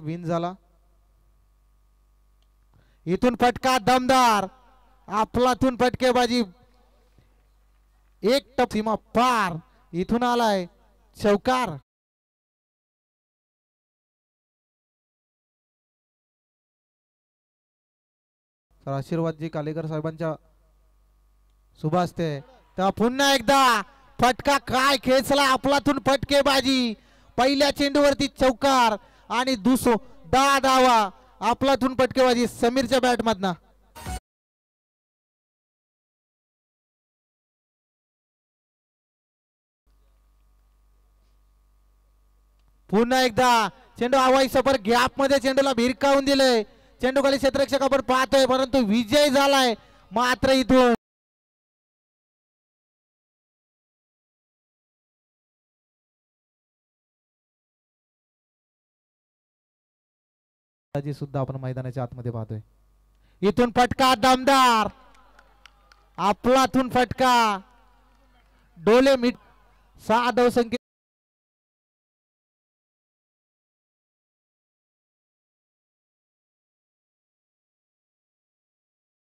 Win झाला। इथून फटका दमदार, आपलातून फटकेबाजी, एक टप सीमा पार, इथून आलाय चौकार। तर आशीर्वादजी कालेकर साहेबांच्या शुभ असते। तर पुन्हा एकदा फटका, काय खेचला आपलातून फटकेबाजी, पहिल्या चेंडूवरती चौकार आणि दहा धावा आपलातून फटकेबाजी समीरच्या बॅट मधनं। पुन्हा एकदा चेंडू हवाई सफर गॅप मध्ये चेंडूला भिरकावून दिले, चेंडू खाली क्षेत्ररक्षक आपण पाहतोय परंतु विजय झालाय मात्र इथून सुद्धा आपण मैदानाच्या आतमध्ये पाहतोय। इथून फटका दमदार, आपलातून फटका, डोले मिट 6 धावसंख्या